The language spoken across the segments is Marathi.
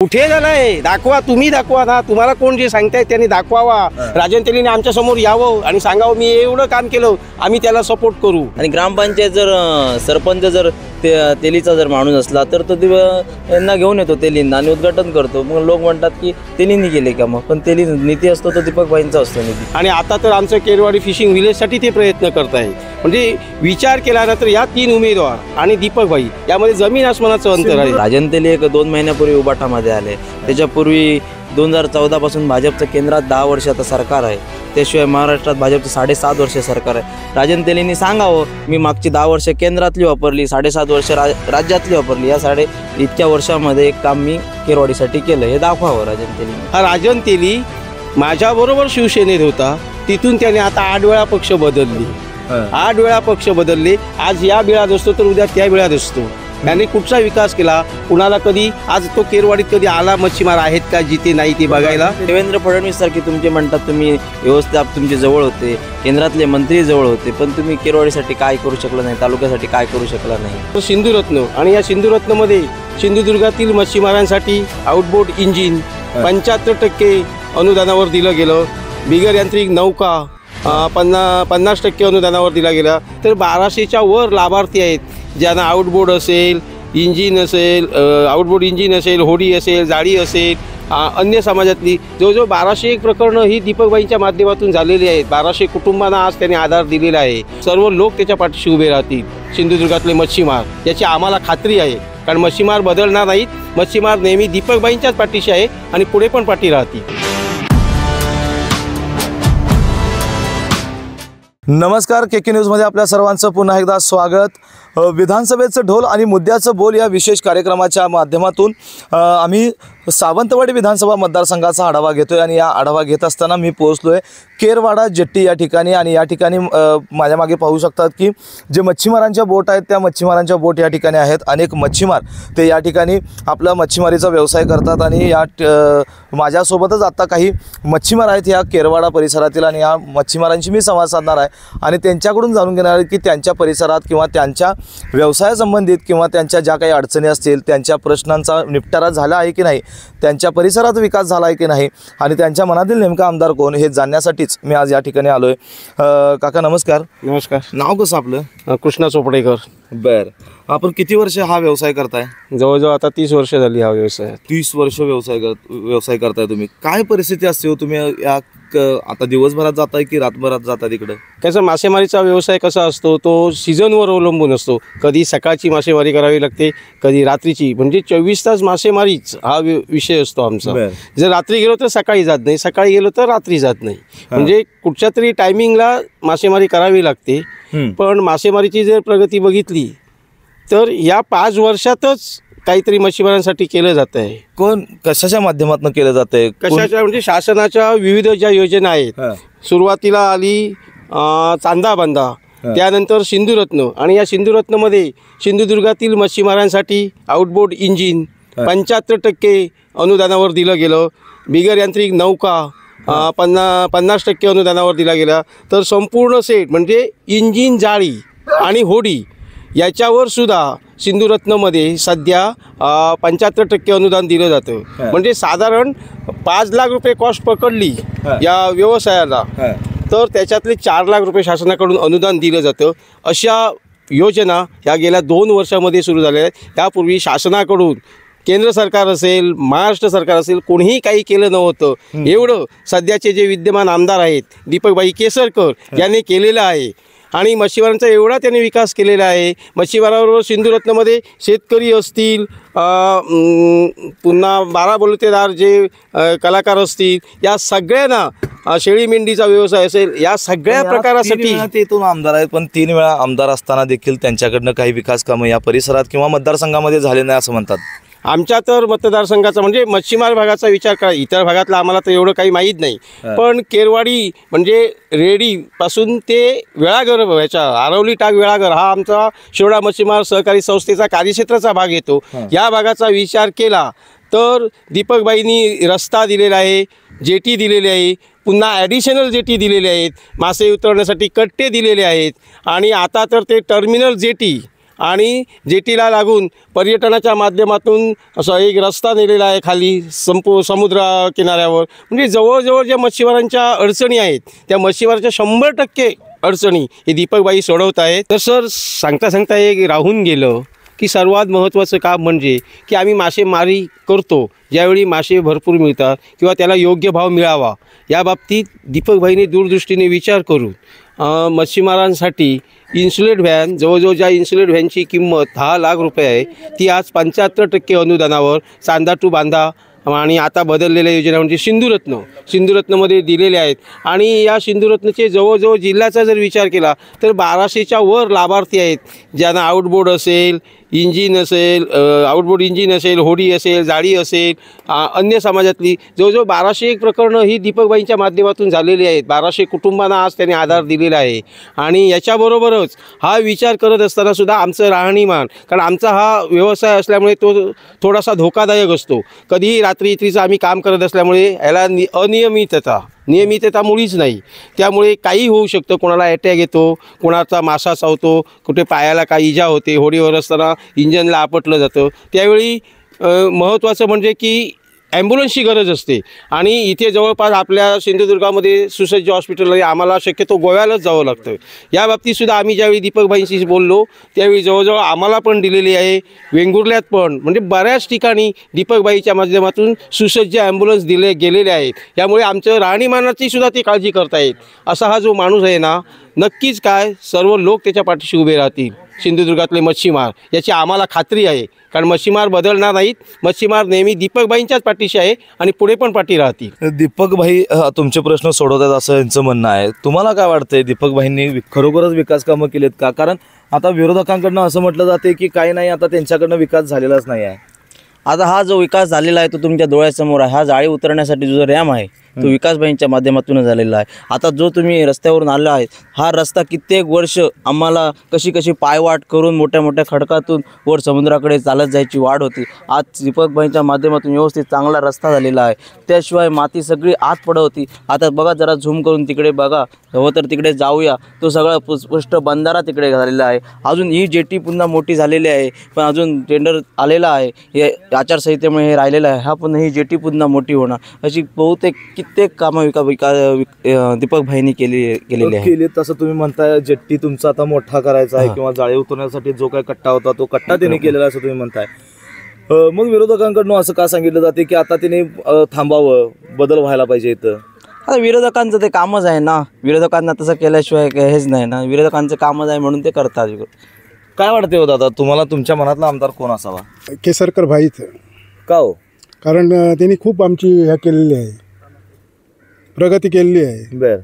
कुठे झालाय दाखवा, तुम्ही दाखवा ना, तुम्हाला कोण जे सांगताय त्यांनी दाखवावा। राजन तेलीने आमच्या समोर यावं आणि सांगावं मी एवढं काम केलं, आम्ही त्याला सपोर्ट करू। आणि ग्रामपंचायत जर सरपंच जर तेलीचा जर माणूस असला तर तो यांना घेऊन येतो तेलींना आणि उद्घाटन करतो। मग लोक म्हणतात की तेलींनी केले का, मग पण तेली नीती असतो तो दीपक भाईंचा असतो नीती। आणि आता तर आमचं केरवाडी फिशिंग विलेजसाठी ते प्रयत्न करत आहे। म्हणजे विचार केल्यानंतर या 3 उमेदवार आणि दीपक भाई यामध्ये जमीन आसमानाचं अंतर आहे। राजन तेली एक 2 महिन्यापूर्वी उबाटामध्ये आले, त्याच्यापूर्वी 2014 पासून भाजपचं केंद्रात 10 वर्षाचं सरकार आहे, त्याशिवाय महाराष्ट्रात भाजपचं 7.5 वर्ष सरकार आहे। राजन तेलींनी सांगावं मी मागची 10 वर्ष केंद्रातली वापरली, 7.5 वर्ष राज्यातली वापरली, या इतक्या वर्षामध्ये एक काम मी केरवाडीसाठी केलं हे दाखवावं राजन तेलींनी। हा राजन तेली माझ्याबरोबर शिवसेनेत होता, तिथून त्याने आता 8 वेळा पक्ष बदलले, 8 वेळा पक्ष बदलले। आज या बिळात असतो तर उद्या त्या बिळात असतो। त्याने कुठचा विकास केला, कुणाला कधी आज तो केरवाडीत कधी आला, मच्छीमार आहेत का जिथे नाही ते बघायला। देवेंद्र फडणवीस सारखे तुमचे म्हणतात तुम्ही व्यवस्थापक तुमचे जवळ होते, केंद्रातले मंत्री जवळ होते, पण तुम्ही केरवाडीसाठी काय करू शकला नाही, तालुक्यासाठी काय करू शकला नाही। सिंधुरत्न आणि या सिंधुरत्नमध्ये सिंधुदुर्गातील मच्छीमारांसाठी आउटबोट इंजिन 75% अनुदानावर दिलं गेलं। बिगर यांत्रिक नौका 50% अनुदानावर दिला गेला। तर 1200च्या वर लाभार्थी आहेत ज्यांना आउटबोर्ड असेल, इंजिन असेल, आउटबोर्ड इंजिन असेल, होडी असेल, जाळी असेल, अन्य समाजातली जवळजवळ 1201 प्रकरणं ही दीपकबाईंच्या माध्यमातून झालेली आहेत। 1200 कुटुंबांना आज त्यांनी आधार दिलेला आहे। सर्व लोक त्याच्या पाठीशी उभे राहतील, सिंधुदुर्गातले मच्छीमार, याची आम्हाला खात्री आहे। कारण मच्छीमार बदलणार नाहीत, मच्छीमार नेहमी दीपकबाईंच्याच पाठीशी आहे आणि पुढे पण पाठी राहतील। नमस्कार, केके न्यूजमध्ये आपल्या सर्वांचं पुन्हा एकदा स्वागत। विधानसभेचं ढोल आणि मुद्द्याचं बोल या विशेष कार्यक्रमाच्या माध्यमातून आम्ही सावंतवाडी विधानसभा मतदारसंघाचा आढावा घेतोय आणि या आढावा घेत असताना मी पोहोचलोय केरवाडा जेट्टी या ठिकाणी। आणि या ठिकाणी माझ्या मागे पाहू शकतात की जे मच्छीमारांच्या बोट आहेत त्या मच्छीमारांच्या बोट या ठिकाणी आहेत। अनेक मच्छीमार ते या ठिकाणी आपला मच्छीमारीचा व्यवसाय करतात आणि या माझ्यासोबतच आता काही मच्छीमार आहेत या केरवाडा परिसरातील आणि या मच्छीमारांशी मी संवाद साधणार आहे आणि त्यांच्याकडून जाणून घेणार आहे की त्यांच्या परिसरात किंवा त्यांच्या व्यवसायासंबंधित किंवा त्यांच्या ज्या काही अडचणी असतील त्यांच्या प्रश्नांचा निपटारा झाला आहे की नाही, त्यांच्या परिसरात विकास झाला आहे की नाही आणि त्यांच्या मनातील नेमका आमदार कोण हे जाणण्यासाठीच मी आज या ठिकाणी आलोय। काका नमस्कार। नमस्कार। नाव कसं आपलं? कृष्णा चोपडेकर। बर, आपण किती वर्ष हा व्यवसाय करताय? जवळजवळ आता 30 वर्ष झाली हा व्यवसाय। 30 वर्ष व्यवसाय करताय तुम्ही। काय परिस्थिती असते हो, तुम्ही या आता दिवसभरात जाताय की रातभरात जाता तिकडं? कसं मासेमारीचा व्यवसाय कसा असतो तो सीझनवर अवलंबून असतो। कधी सकाळची मासेमारी करावी लागते, कधी रात्रीची, म्हणजे 24 तास मासेमारीच हा विषय असतो आमचा। जर रात्री गेलो तर सकाळी जात नाही, सकाळी गेलो तर रात्री जात नाही, म्हणजे कुठच्या तरी टायमिंगला मासेमारी करावी लागते। पण मासेमारीची जर प्रगती बघितली तर या 5 वर्षातच काहीतरी मच्छीमारांसाठी केलं जात आहे। कोण कशाच्या माध्यमातून केलं जात आहे? कशाच्या म्हणजे शासनाच्या विविध ज्या योजना आहेत, सुरुवातीला आली चांदा बांधा, त्यानंतर सिंधुरत्न आणि या सिंधुरत्नमध्ये सिंधुदुर्गातील मच्छीमारांसाठी आउटबोट इंजिन 75% अनुदानावर दिलं गेलं। बिगर यांत्रिक नौका 50% अनुदानावर दिला गेला। तर संपूर्ण सेट म्हणजे इंजिन, जाळी आणि होडी याच्यावर सुद्धा सिंधुरत्नमध्ये सध्या 75% अनुदान दिलं जातं। म्हणजे साधारण 5 लाख रुपये कॉस्ट पकडली या व्यवसायाला तर त्याच्यातले 4 लाख रुपये शासनाकडून अनुदान दिलं जातं। अशा योजना ह्या गेल्या 2 वर्षामध्ये सुरू झाल्या आहेत। त्यापूर्वी शासनाकडून केंद्र सरकार असेल, महाराष्ट्र सरकार असेल, कोणीही काही केलं नव्हतं। एवढं सध्याचे जे विद्यमान आमदार आहेत दीपकभाई केसरकर यांनी केलेलं आहे आणि मच्छीमारांचा एवढा त्यांनी विकास केलेला आहे। मच्छीमाराबरोबर सिंधुरत्नमध्ये शेतकरी असतील, पुन्हा 12 बलुतेदार जे कलाकार असतील, या सगळ्यांना शेळी मेंढीचा व्यवसाय असेल, या सगळ्या प्रकारासाठी ते इथून आमदार आहेत, पण 3 वेळा आमदार असताना देखील त्यांच्याकडनं काही विकास कामं या परिसरात किंवा मतदारसंघामध्ये झाले नाही असं म्हणतात। आमच्या तर मतदारसंघाचा म्हणजे मच्छीमार भागाचा विचार करा, इतर भागातला आम्हाला तर एवढं काही माहीत नाही, पण केरवाडी म्हणजे रेडीपासून ते वेळाघर, ह्याच्या आरवली टाक वेळाघर हा आमचा शिरोडा मच्छीमार सहकारी संस्थेचा कार्यक्षेत्राचा भाग येतो। या भागाचा विचार केला तर दीपकबाईंनी रस्ता दिलेला आहे, जेटी दिलेली आहे, पुन्हा ॲडिशनल जेटी दिलेले आहेत, मासे उतरवण्यासाठी कट्टे दिलेले आहेत आणि आता तर ते टर्मिनल जेटी आणि जेटीला लागून पर्यटनाच्या माध्यमातून असा एक रस्ता नेलेला आहे खाली समुद्र किनाऱ्यावर. म्हणजे जवळजवळ ज्या मच्छीमारांच्या अडचणी आहेत त्या मच्छीमारांच्या 100% अडचणी हे दीपकबाई सोडवत आहेत. तर सर सांगता सांगता एक राहून गेलं की सर्वात महत्त्वाचं काम म्हणजे की आम्ही मासेमारी करतो ज्यावेळी मासे भरपूर मिळतात किंवा त्याला योग्य भाव मिळावा या बाबतीत दीपकभाईने दूरदृष्टीने विचार करून मच्छीमारांसाठी इन्सुलेट व्हॅन जवळजवळ ज्या इन्सुलेट व्हॅनची किंमत 10 लाख रुपये आहे ती आज 75% अनुदानावर चांदा टू बांधा आणि आता बदललेल्या योजना म्हणजे सिंधुरत्नमध्ये दिलेल्या आहेत. आणि या सिंधुरत्नचे जवळजवळ जिल्ह्याचा जर विचार केला तर 1200च्या वर लाभार्थी आहेत ज्यांना आउटबोर्ड असेल, इंजिन असेल, आउटबोर्ड इंजिन असेल, होडी असेल, जाळी असेल, अन्य समाजातली जवळजवळ 1201 प्रकरणं ही दीपकबाईंच्या माध्यमातून झालेली आहेत. 1200 कुटुंबांना आज त्यांनी आधार दिलेला आहे. आणि याच्याबरोबरच हा विचार करत असतानासुद्धा आमचं राहणीमान, कारण आमचा हा व्यवसाय असल्यामुळे तो थोडासा धोकादायक असतो. कधीही रात्री इत्रीचं आम्ही काम करत असल्यामुळे याला नियमितता मुळीच नाही. त्यामुळे काही होऊ शकतं. कोणाला अटॅक येतो, कोणाचा मासा चावतो, कुठे पायाला काही इजा होते, होडीवर असताना इंजनला आपटलं जातं. त्यावेळी महत्त्वाचं म्हणजे की ॲम्ब्युलन्सची गरज असते. आणि इथे जवळपास आपल्या सिंधुदुर्गामध्ये सुसज्ज हॉस्पिटल आहे. आम्हाला शक्यतो गोव्यालाच जावं लागतं. या बाबतीतसुद्धा आम्ही ज्यावेळी दीपकबाईंशी बोललो त्यावेळी जवळजवळ आम्हाला पण दिलेली आहे. वेंगुर्ल्यात पण म्हणजे बऱ्याच ठिकाणी दीपकबाईच्या माध्यमातून सुसज्ज ॲम्ब्युलन्स दिले गेलेले आहेत. यामुळे आमचं राहणीमानाची सुद्धा ते काळजी करतायत. असा हा जो माणूस आहे ना, नक्कीच काय सर्व लोक त्याच्या पाठीशी उभे राहतील. सिंधुदुर्गातले मच्छीमार याची आम्हाला खात्री आहे, कारण मच्छीमार बदलणार नाहीत. मच्छीमार नेहमी दीपकबाईंच्याच पाठीशी आहे आणि पुढे पण पाठी राहतील. दीपकभाई तुमचे प्रश्न सोडवतात असं यांचं म्हणणं आहे. तुम्हाला काय वाटतंय दीपकभाईंनी खरोखरच विकास कामं केलेत का? कारण आता विरोधकांकडनं असं म्हटलं जाते की काही नाही, आता त्यांच्याकडनं विकास झालेलाच नाही आहे. आता हा जो विकास झालेला आहे तो तुमच्या डोळ्यासमोर आहे. हा जाळी उतरण्यासाठी जो रॅम आहे तो विकासबाईंच्या माध्यमातून झालेला आहे. आता जो तुम्ही रस्त्यावरून आला आहे हा रस्ता कित्येक वर्ष आम्हाला कशी पायवाट करून मोठ्या मोठ्या खडकातून वर समुद्राकडे चालत जायची वाट होती. आज दीपकबाईंच्या माध्यमातून व्यवस्थित चांगला रस्ता झालेला आहे. त्याशिवाय माती सगळी आत पडत होती. आता बघा, जरा झूम करून तिकडे बघा, हवं तर तिकडे जाऊया. तो सगळा स्पष्ट बंधारा तिकडे झालेला आहे. अजून ही जेटी पुन्हा मोठी झालेली आहे, पण अजून टेंडर आलेला आहे. हे आचारसंहितेमुळे हे राहिलेलं आहे. हा पुन्हा ही जेटी पुन्हा मोठी होणार. अशी बहुतेक कित्येक कामं दीपकभाईंनी केलेली आहे. तसं तुम्ही म्हणताय जेट्टी तुमचा आता मोठा करायचा आहे किंवा जाळी उतरण्यासाठी जो काही कट्टा होता तो कट्टा त्यांनी केलेला आहे असं तुम्ही म्हणताय. मग विरोधकांकडून असं का सांगितलं जाते की आता तिने थांबावं, बदल व्हायला पाहिजे इथं? आता विरोधकांचं ते कामच आहे ना. विरोधकांना तसं केल्याशिवाय हेच नाही ना. विरोधकांचं कामच आहे म्हणून ते करतात. काय वाटते हो दादा, तुम्हाला तुमच्या मनातला आमदार कोण असावा? केसरकर भाईच. का हो? कारण त्यांनी खूप आमची केलेली आहे, प्रगती केलेली आहे. बर,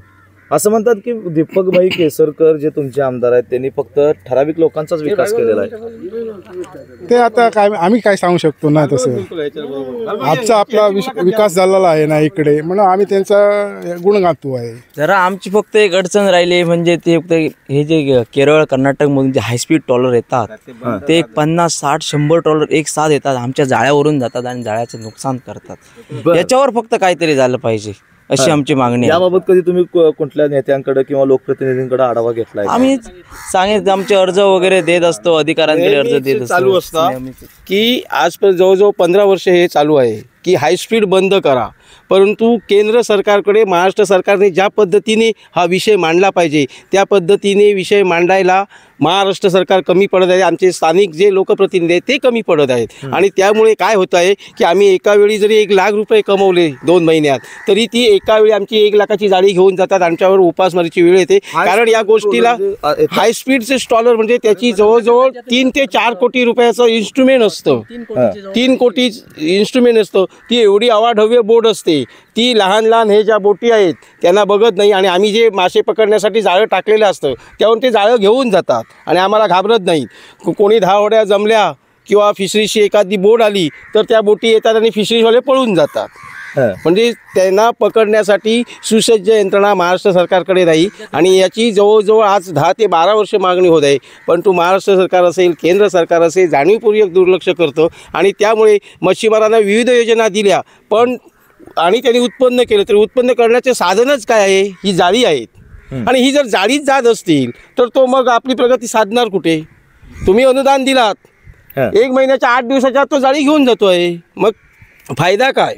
असं म्हणतात की दीपकभाई केसरकर जे तुमचे आमदार आहेत त्यांनी फक्त ठराविक लोकांचाच विकास केलेला आहे. ते आता काय आम्ही काय सांगू शकतो ना. तसं आपला विकास झालेला आहे ना इकडे, म्हणून आम्ही त्यांचा गुण गातो आहे. जरा आमची फक्त एक अडचण राहिली म्हणजे ते फक्त हे जे केरळ कर्नाटकमधून जे हायस्पीड ट्रॉलर येतात ते 50, 60, 100 ट्रॉलर एक साथ येतात, आमच्या जाळ्यावरून जातात आणि जाळ्याचं नुकसान करतात. याच्यावर फक्त काहीतरी झालं पाहिजे अशी आमची मागणी आहे. याबाबत कधी तुम्ही कुठल्या नेत्यांकडे किंवा लोकप्रतिनिधींकडे आढावा घेतलाय? आम्ही सांगितलं, आमचे अर्ज वगैरे देत असतो, अधिकाऱ्यांकडे अर्ज देत असतो. चालू असतं की आजपर्यंत जवळजवळ 15 वर्ष हे चालू आहे की हायस्पीड बंद करा. परंतु केंद्र सरकारकडे महाराष्ट्र सरकारने ज्या पद्धतीने हा विषय मांडला पाहिजे त्या पद्धतीने विषय मांडायला महाराष्ट्र सरकार कमी पडत आहे. आमचे स्थानिक जे लोकप्रतिनिधी आहेत ते कमी पडत आहेत. आणि त्यामुळे काय होत आहे की आम्ही एका वेळी जरी 1 लाख रुपये कमवले 2 महिन्यात तरी ती एका वेळी आमची 1 लाखाची जाळी घेऊन जातात. आमच्यावर उपासमारीची वेळ येते. कारण या गोष्टीला हायस्पीडचे स्टॉलर म्हणजे त्याची जवळजवळ 3 ते 4 कोटी रुपयाचं इन्स्ट्रुमेंट असतं. 3 कोटी इन्स्ट्रुमेंट असतं. ती एवढी अवाढव्य बोट असते. ती लहान लहान हे ज्या बोटी आहेत त्यांना बघत नाही. आणि आम्ही जे मासे पकडण्यासाठी जाळं टाकलेलं असतं त्यावरून ते जाळं घेऊन जातात आणि आम्हाला घाबरत नाहीत. कोणी 10 होड्या जमल्या किंवा फिशरीची एखादी बोट आली तर त्या बोटी येतात आणि फिशरीजवाले पळून जातात. म्हणजे त्यांना पकडण्यासाठी सुसज्ज यंत्रणा महाराष्ट्र सरकारकडे राहील. आणि याची जवळजवळ आज 10 ते 12 वर्ष मागणी होत आहे. परंतु महाराष्ट्र सरकार असेल, केंद्र सरकार असेल, जाणीवपूर्वक दुर्लक्ष करतं. आणि त्यामुळे मच्छीमारांना विविध योजना दिल्या पण आणि त्यांनी उत्पन्न केलं तर उत्पन्न करण्याचे साधनच काय आहे? ही जाळी आहेत. आणि ही जर जाळीच जात असतील तर तो मग आपली प्रगती साधणार कुठे? तुम्ही अनुदान दिलात, हां. 1 महिन्याच्या 8 दिवसाच्या तो जाळी घेऊन जातोय, मग फायदा काय?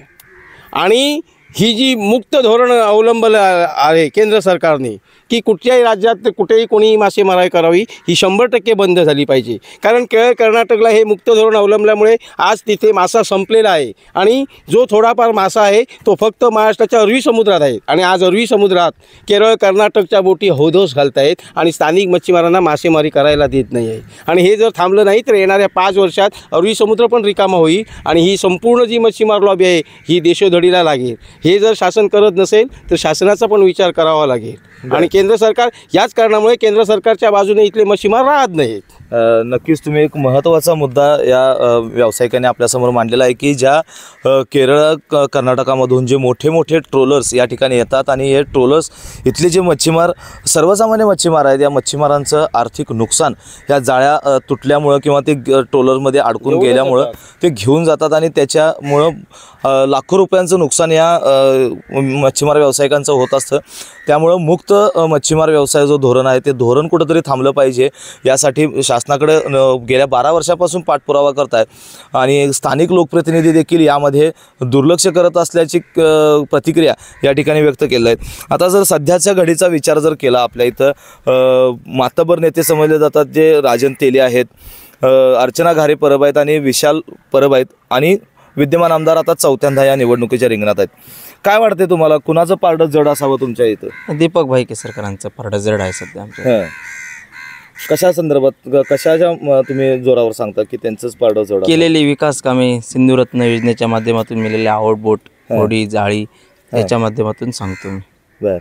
आणि ही जी मुक्त धोरण अवलंबलं आहे केंद्र सरकारने की कुठल्याही राज्यात कुठेही कोणीही मासेमारी करावी, ही 100% बंद झाली पाहिजे. कारण केरळ कर्नाटकला हे मुक्त धोरण अवलंबल्यामुळे आज तिथे मासा संपलेला आहे आणि जो थोडाफार मासा आहे तो फक्त महाराष्ट्राच्या अरबी समुद्रात आहे. आणि आज अरबी समुद्रात केरळ कर्नाटकच्या बोटी हौदोस घालत आहेत आणि स्थानिक मच्छीमारांना मासेमारी करायला देत नाही आहे. आणि हे जर थांबलं नाही तर येणाऱ्या 5 वर्षात अरबी समुद्र पण रिकामा होईल आणि ही संपूर्ण जी मच्छीमार लॉबी आहे ही देशोधडीला लागेल. हे जर शासन करत नसेल तर शासनाचा पण विचार करावा लागेल. आणि केंद्र सरकार याच कारणामुळे केंद्र सरकारच्या बाजूने इथले मच्छीमार राहत नाहीत. नक्कीच तुम्ही एक महत्त्वाचा मुद्दा या व्यावसायिकांनी आपल्यासमोर मांडलेला आहे की ज्या केरळ कर्नाटकामधून जे मोठे मोठे ट्रोलर्स या ठिकाणी येतात आणि हे ट्रोलर्स इथले जे मच्छीमार सर्वसामान्य मच्छीमार आहेत या मच्छीमारांचं आर्थिक नुकसान या जाळ्या तुटल्यामुळं किंवा ते ट्रोलरमध्ये अडकून गेल्यामुळं ते घेऊन जातात आणि त्याच्यामुळं लाखो रुपयांचं नुकसान या मच्छीमार व्यावसायिकांचं होत असतं. त्यामुळं मुक्त मच्छीमार व्यवसाय जो धोरण आहे ते धोरण कुठंतरी थांबलं पाहिजे यासाठी शासनाकडे गेल्या 12 वर्षापासून पाठपुरावा करत आहेत आणि स्थानिक लोकप्रतिनिधी देखील यामध्ये दुर्लक्ष करत असल्याची प्रतिक्रिया या ठिकाणी व्यक्त केल्या आहेत. आता जर सध्याच्या घडीचा विचार जर केला आपल्या इथं मातबर नेते समजले जातात जे राजन तेली आहेत, अर्चना घारे परब आहेत आणि विशाल परब आहेत आणि विद्यमान आमदार आता चौथ्यांदा या निवडणुकीच्या रिंगणात आहेत. काय वाटते तुम्हाला कुणाचं पारडं जड असावं तुमच्या इथं? दीपक भाई केसरकरांचं पारडं जड आहे सध्या आमच्या. कशा संदर्भात कशाच्या तुम्ही जोरावर सांगता की त्यांचंच पारडं जड आहे? केलेली विकास कामे, सिंधुरत्न योजनेच्या माध्यमातून मिळालेल्या आउटबोट, होडी, जाळी याच्या माध्यमातून सांगतो मी. बरं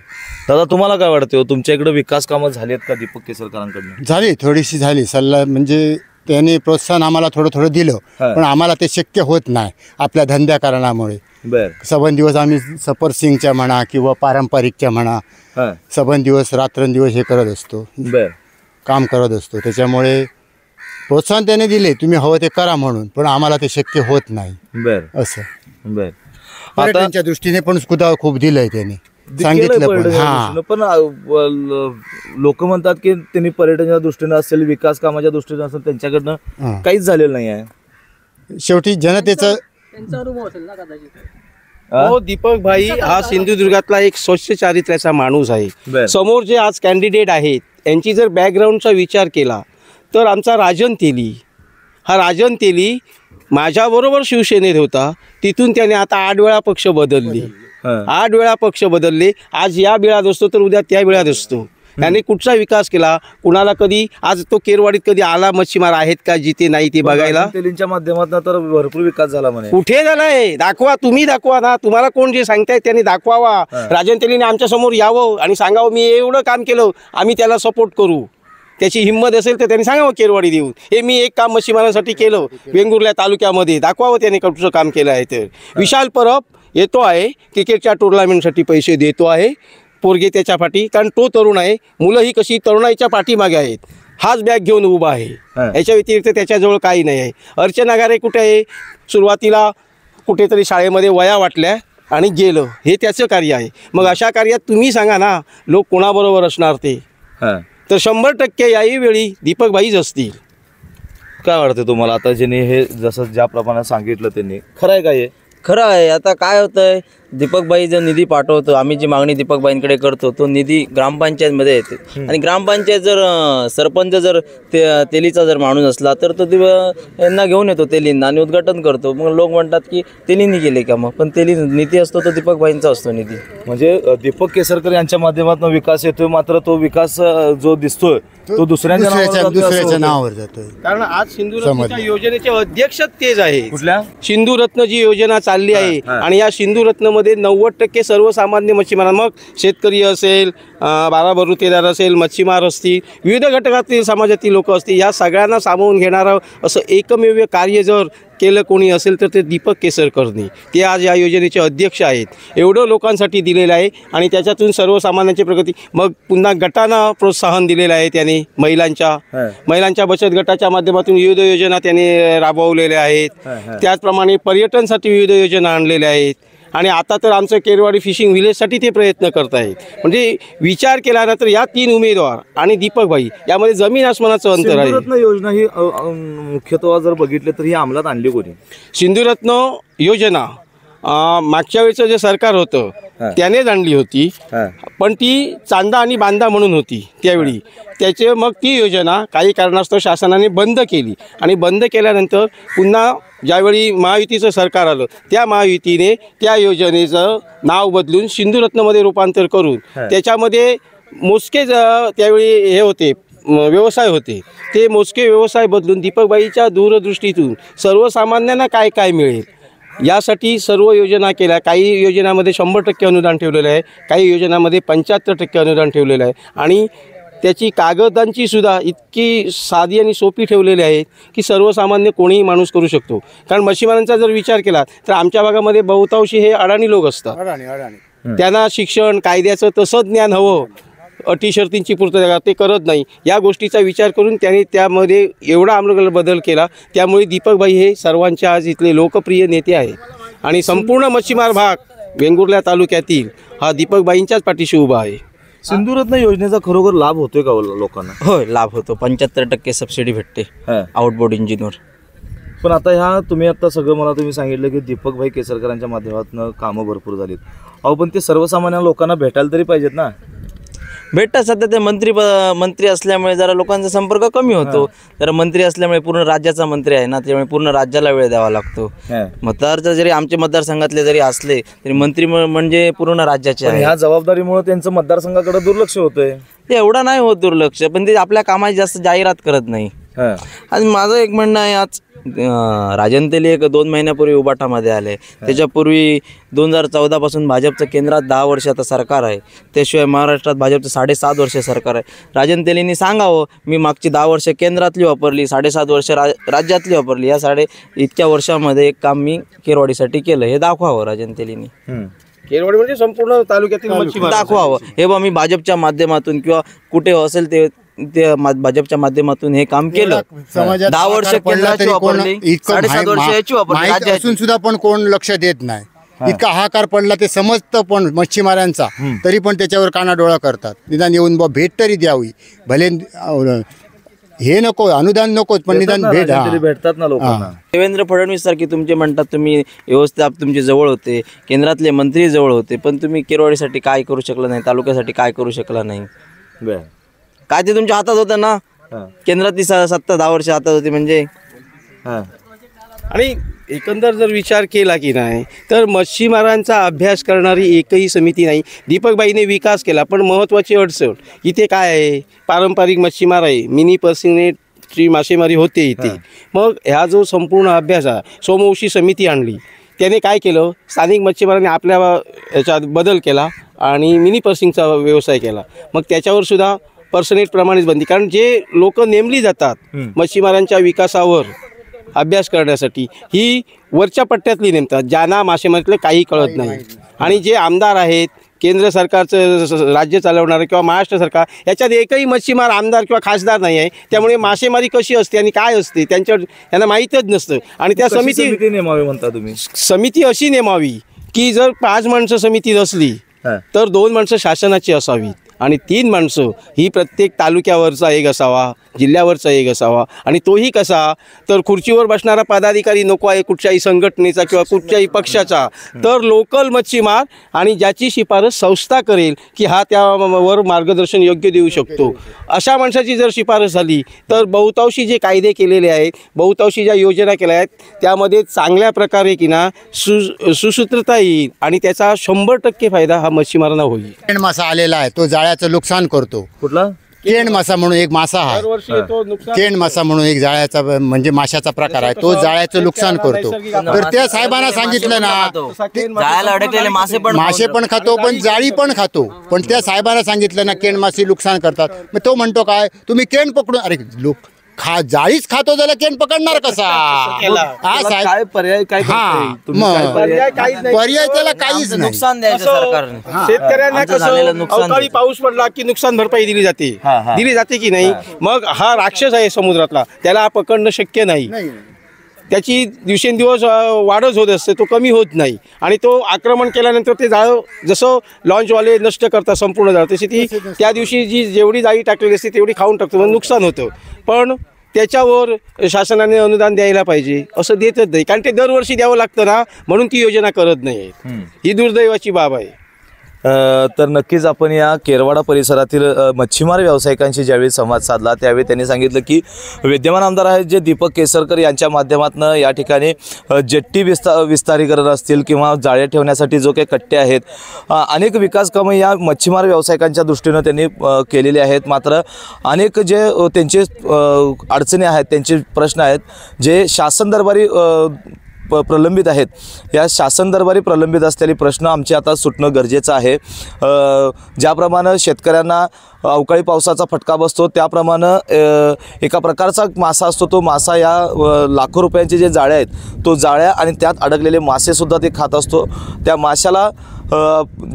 दादा, तुम्हाला काय वाटते हो? तुमच्या इकडे विकास कामं झाली आहेत का दीपक केसरकरांकडून? झाली, थोडीशी झाली. सल्ला म्हणजे त्यांनी प्रोत्साहन आम्हाला थोडं थोडं दिलं, पण आम्हाला ते शक्य होत नाही आपल्या धंद्याकारणामुळे. बरं. सबंध दिवस आम्ही सपर सिंगच्या म्हणा किंवा पारंपरिकच्या म्हणा सबंध दिवस रात्रंदिवस हे करत असतो, बरं, काम करत असतो. त्याच्यामुळे प्रोत्साहन त्याने दिले, तुम्ही हवं ते करा म्हणून, पण आम्हाला ते शक्य होत नाही. बरं, असं बरं. पर्यटनच्या दृष्टीने पण सुद्धा खूप दिलंय त्यांनी, सांगितलं पण. हां, पण लोक म्हणतात की त्यांनी पर्यटनाच्या दृष्टीने असेल, विकास कामाच्या दृष्टीने असेल, त्यांच्याकडनं काहीच झालेलं नाही आहे. शेवटी जनतेचं हो, दीपक भाई हा सिंधुदुर्गातला एक स्वच्छ चारित्र्याचा माणूस आहे. बरं. समोर जे आज कॅन्डिडेट आहेत यांची जर बॅकग्राऊंडचा विचार केला तर आमचा राजन तेली माझ्याबरोबर शिवसेनेत होता, तिथून त्याने आता 8 वेळा पक्ष बदलले. 8 वेळा पक्ष बदलले. आज या बिळात असतो तर उद्या त्या बिळात असतो. त्याने कुठचा विकास केला, कुणाला कधी आज तो केरवाडीत कधी आला, मच्छीमार आहेत का जिथे नाही ते बघायला? तेलींच्या माध्यमातून तर भरपूर विकास झाला म्हणे. कुठे झालाय? दाखवा, तुम्ही दाखवा ना. तुम्हाला कोण जे सांगताय त्यांनी दाखवावा. राजन तेलीने आमच्या समोर यावं आणि सांगावं मी एवढं काम केलं, आम्ही त्याला सपोर्ट करू. त्याची हिंमत असेल तर त्यांनी सांगावं केरवाडी देऊन हे मी एक काम मच्छीमारांसाठी केलं वेंगुर्ला तालुक्यामध्ये, दाखवावं त्याने कुठचं काम केलं आहे. तर विशाल परब येतो आहे, क्रिकेटच्या टुर्नामेंटसाठी पैसे देतो आहे, पोरगे त्याच्या पाठी, कारण तो तरुण आहे. मुलं ही कशी तरुणाईच्या पाठीमागे आहेत, हाच बॅग घेऊन उभा आहे. याच्या व्यतिरिक्त त्याच्याजवळ काही नाही आहे. अर्चना घारे कुठे आहे? सुरुवातीला कुठेतरी शाळेमध्ये वया वाटल्या आणि गेलं, हे त्याचं कार्य आहे. मग अशा कार्यात तुम्ही सांगा ना, लोक कोणाबरोबर असणार ते? तर 100% याही वेळी दीपक भाईच असतील. काय वाटतं तुम्हाला आता ज्यांनी हे जसं ज्या प्रमाणात सांगितलं त्यांनी खरं आहे का हे? खरं आहे. आता काय होतंय, दीपकबाई जो निधी पाठवतो, आम्ही जी मागणी दीपकबाईंकडे करतो तो निधी ग्रामपंचायतमध्ये येते आणि ग्रामपंचायत जर सरपंच जर तेलीचा जर माणूस असला तर तो यांना घेऊन येतो तेलींना आणि उद्घाटन करतो. मग लोक म्हणतात की तेलींनी गेले का? मग पण तेली निधी असतो तो दीपकबाईंचा असतो निधी. म्हणजे दीपक केसरकर यांच्या माध्यमातून विकास येतोय, मात्र तो विकास जो दिसतोय तो दुसऱ्याच्या नावावर जातोय. कारण आज सिंधुरत्नच्या योजनेचे अध्यक्ष तेच आहे. कुठल्या? सिंधुरत्न जी योजना चालली आहे आणि या सिंधुरत्नमध्ये 90% सर्वसामान्य मच्छीमार, मग शेतकरी असेल, 12 बरुतेदार असेल, मच्छीमार असतील, विविध घटकातील समाजातील लोक असतील, या सगळ्यांना सामावून घेणारं असं एकमेव कार्य जर केलं कोणी असेल तर ते दीपक केसरकरनी. ते आज या योजनेचे अध्यक्ष आहेत. एवढं लोकांसाठी दिलेलं आहे आणि त्याच्यातून सर्वसामान्यांची प्रगती. मग पुन्हा गटांना प्रोत्साहन दिलेलं आहे त्याने. महिलांच्या बचत गटाच्या माध्यमातून विविध योजना त्याने राबवलेल्या आहेत. त्याचप्रमाणे पर्यटनसाठी विविध योजना आणलेल्या आहेत आणि आता तर आमचं केरवाडी फिशिंग विलेजसाठी ते प्रयत्न करत आहेत. म्हणजे विचार केल्यानंतर या 3 उमेदवार आणि दीपकभाई यामध्ये जमीन आसमानाचं अंतर आहे. सिंधुरत्न योजना ही मुख्यत्वे जर बघितले तर ही अंमलात आणली कोणी? सिंधुरत्न योजना मागच्या वेळेचं जे सरकार होतं त्यानेच आणली होती, पण ती चांदा आणि बांदा म्हणून होती त्यावेळी. त्याचे मग ती योजना काही कारणास्तव शासनाने बंद केली आणि बंद केल्यानंतर पुन्हा ज्यावेळी महायुतीचं सरकार आलं त्या महायुतीने त्या योजनेचं नाव बदलून सिंधुरत्नमध्ये रूपांतर करून त्याच्यामध्ये मोजकेच त्यावेळी हे होते व्यवसाय होते, ते मोजके व्यवसाय बदलून दीपकबाईच्या दूरदृष्टीतून सर्वसामान्यांना काय काय मिळेल यासाठी सर्व योजना केल्या. काही योजनामध्ये 100% अनुदान ठेवलेलं आहे, काही योजनामध्ये 75% अनुदान ठेवलेलं आहे आणि त्याची कागदांची सुद्धा इतकी साधी आणि सोपी ठेवलेली आहेत की सर्वसामान्य कोणीही माणूस करू शकतो. कारण मच्छीमारांचा जर विचार केला तर आमच्या भागामध्ये बहुतांशी हे अडाणी लोक असतात. त्यांना शिक्षण कायद्याचं तसं ज्ञान हवं, अटी शर्तींची पूर्तता ते करत नाही. या गोष्टीचा विचार करून त्याने त्यामध्ये एवढा आमूलाग्र बदल केला. त्यामुळे दीपकभाई हे सर्वांच्या आज इथले लोकप्रिय नेते आहेत आणि संपूर्ण मच्छीमार भाग वेंगुर्ला तालुक्यातील हा दीपकबाईंच्याच पाठीशी उभा आहे. सिंधुरत्न योजनेचा खरोखर लाभ होतोय का लोकांना? होय, लाभ होतो. 75% सबसिडी भेटते आउटबोर्ड इंजिनवर. पण आता ह्या तुम्ही आता सगळं मला तुम्ही सांगितलं की दीपकभाई केसरकरांच्या माध्यमातून कामं भरपूर झालीत. अहो पण ते सर्वसामान्य लोकांना भेटायला तरी पाहिजेत ना. भेटतात. सध्या ते मंत्री असल्यामुळे जरा लोकांचा संपर्क कमी होतो. जरा मंत्री असल्यामुळे पूर्ण राज्याचा मंत्री आहे ना, त्यामुळे पूर्ण राज्याला वेळ द्यावा लागतो. मतदार जरी आमचे मतदारसंघातले जरी असले तरी मंत्री म्हणजे पूर्ण राज्याचे आहे. ह्या जबाबदारीमुळे त्यांचं मतदारसंघाकडे दुर्लक्ष होतंय. ते एवढं नाही होत दुर्लक्ष, पण ते आपल्या कामाची जास्त जाहिरात करत नाही. आणि माझं एक म्हणणं आहे, आज राजन तेली एक 2 महिन्यापूर्वी उबाटामध्ये आले. त्याच्यापूर्वी 2014 पासून भाजपचं केंद्रात 10 वर्ष आता सरकार आहे. त्याशिवाय महाराष्ट्रात भाजपचं 7.5 वर्ष सरकार आहे. राजन तेलींनी सांगावं, मी मागची 10 वर्ष केंद्रातली वापरली, 7.5 वर्ष राज्यातली वापरली, या इतक्या वर्षामध्ये एक काम मी केरवाडीसाठी केलं हे दाखवावं राजन तेलींनी. केरवाडी म्हणजे संपूर्ण तालुक्यातील मच्छीमार दाखवावं. हे बा मी भाजपच्या माध्यमातून किंवा कुठे असेल ते भाजपच्या माध्यमातून हे काम केलं. 10 वर्ष केंद्राची वापरली, 7.5 वर्ष याची वापरली असून सुद्धा पण कोण लक्ष देत नाही. इतका हाहाकार पडला ते समजतं पण मच्छीमारांचा, तरी पण त्याच्यावर कानाडोळा करतात. निदान येऊन भेट तरी द्यावी. भले हे नको अनुदान नको पण निदान भेटतात ना लोकांना. देवेंद्र फडणवीस सारखी तुमचे म्हणतात तुम्ही व्यवस्थाप तुमचे जवळ होते, केंद्रातले मंत्री जवळ होते, पण तुम्ही केरवाडीसाठी काय करू शकला नाही, तालुक्यासाठी काय करू शकला नाही. काय ते तुमच्या हातात होतं ना. केंद्रातली सत्ता 10 वर्ष हातात होती म्हणजे. आणि एकंदर जर विचार केला की नाही तर मच्छीमारांचा अभ्यास करणारी एकही समिती नाही. दीपकबाईने विकास केला, पण महत्त्वाची अडचण इथे काय आहे, पारंपरिक मच्छीमार आहे, मिनी पर्सिनेटची मासेमारी होते इथे. मग ह्या जो संपूर्ण अभ्यास आहे, सोमवंशी समिती आणली, त्याने काय केलं, स्थानिक मच्छीमारांनी आपल्या याच्यात बदल केला आणि मिनी पर्सिंगचा व्यवसाय केला. मग त्याच्यावर सुद्धा पर्सनेटप्रमाणेच बंदी. कारण जे लोक नेमली जातात मच्छीमारांच्या विकासावर अभ्यास करण्यासाठी ही वरच्या पट्ट्यातली नेमतात, ज्यांना मासेमारीतलं काही कळत नाही. आणि जे आमदार आहेत, केंद्र सरकारचं राज्य चालवणारं किंवा महाराष्ट्र सरकार, याच्यात एकही मच्छीमार आमदार किंवा खासदार नाही आहे. त्यामुळे मासेमारी कशी असते आणि काय असते त्यांना माहीतच नसतं. आणि त्या समिती नेमावी म्हणता तुम्ही? समिती अशी नेमावी की जर 5 माणसं समिती नसली तर 2 माणसं शासनाची असावीत आणि 3 माणसं ही प्रत्येक तालुक्यावरचा एक असावा, जिल्ह्यावरचा एक असावा. आणि तोही कसा, तर खुर्चीवर बसणारा पदाधिकारी नको आहे कुठच्याही संघटनेचा किंवा कुठच्याही पक्षाचा, तर लोकल मच्छीमार आणि ज्याची शिफारस संस्था करेल की हा त्यावर मार्गदर्शन योग्य देऊ शकतो, अशा माणसाची जर शिफारस झाली तर बहुतांशी जे कायदे केलेले आहेत, बहुतांशी ज्या योजना केल्या आहेत त्यामध्ये चांगल्या प्रकारे की ना सुसूत्रता येईल आणि त्याचा 100% फायदा हा मच्छीमारांना होईल. केंड मासा आलेला आहे, तो जाळ्याचं नुकसान करतो. कुठला? केंड मासा म्हणून एक मासा आहे, केंड मासा म्हणून एक जाळ्याचा म्हणजे माशाचा प्रकार आहे, तो जाळ्याचं नुकसान करतो. तर त्या साहेबांना सांगितलं ना, जाळ्याला अडकलेले मासे पण खातो पण जाळी पण खातो. पण त्या साहेबांना सांगितलं ना केंड मासे नुकसान करतात. मग तो म्हणतो काय, तुम्ही केंड पकडून, अरे लोक जाळीच खातो त्याला केंड पकडणार कसा? हा साहेब काय पर्याय काय पर्याय त्याला काहीच नाही. नुकसान द्यायचं सरकारने. शेतकऱ्यांना कसं अवकाळी पाऊस पडला की नुकसान भरपाई दिली जाते की नाही. मग हा राक्षस आहे समुद्रातला, त्याला पकडणं शक्य नाही. त्याची दिवसेंदिवस वाढच होत असते, तो कमी होत नाही. आणि तो आक्रमण केल्यानंतर ते जाळं जसं लॉन्चवाले नष्ट करतात संपूर्ण जाळं, तशी ती त्या दिवशी जेवढी जाळी टाकलेली असते तेवढी खाऊन टाकतो, म्हणजे नुकसान होतं. पण त्याच्यावर शासनाने अनुदान द्यायला पाहिजे, असं देतच नाही. कारण ते दरवर्षी द्यावं लागतं ना, म्हणून ती योजना करत नाही. ही दुर्दैवाची बाब आहे. तर नक्कीच आपण या केरवाडा परिसरातील मच्छीमार व्यावसायिकांशी ज्यावेळी संवाद साधला त्यावेळी त्यांनी सांगितलं की विद्यमान आमदार आहेत जे दीपक केसरकर यांच्या माध्यमातून या ठिकाणी जेट्टी विस्तारीकरण असतील किंवा जाळे ठेवण्यासाठी जो काही कट्टे आहेत, अनेक विकास कामं या मच्छीमार व्यावसायिकांच्या दृष्टीनं त्यांनी केलेली आहेत. मात्र अनेक जे त्यांचे अडचणी आहेत, त्यांचे प्रश्न आहेत जे शासन दरबारी प्रलंबित आहेत, या शासन दरबारी प्रलंबित असलेले प्रश्न आमचे आता सुटणं गरजेचं आहे. ज्याप्रमाणे शेतकऱ्यांना अवकाळी पावसाचा फटका बसतो त्याप्रमाणे एका प्रकारचा मासा असतो, तो मासा या लाखो रुपयांचे जे जाळे आहेत तो जाळ्या आणि त्यात अडकलेले मासेसुद्धा ते खात असतो. त्या माशाला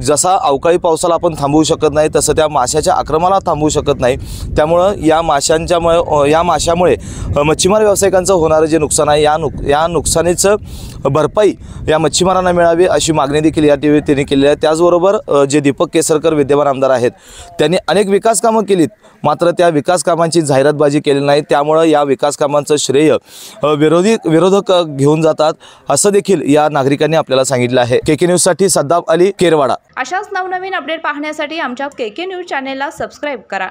जसा अवकाळी पावसाला आपण थांबवू शकत नाही तसं त्या माशाच्या आक्रमणाला थांबवू शकत नाही. त्यामुळं या माशामुळे मच्छीमार व्यावसायिकांचं होणारं जे नुकसान आहे या नुकसानीचं भरपाई या मच्छीमारांना मिळावी अशी मागणी देखील या त्यांनी केलेली आहे. त्याचबरोबर जे दीपक केसरकर विद्यमान आमदार आहेत त्यांनी अनेक विकास कामं केलीत, मात्र त्या विकास कामांची जाहिरातबाजी केलेली नाही. त्यामुळं या विकास कामांचं श्रेय विरोधक घेऊन जातात असं देखील या नागरिकांनी आपल्याला सांगितलं आहे. KK न्यूजसाठी सद्दाम अली, केरवाडा. अशाच नवनवीन अपडेट पाहण्यासाठी आमच्या KK न्यूज चॅनेलला सबस्क्राईब करा.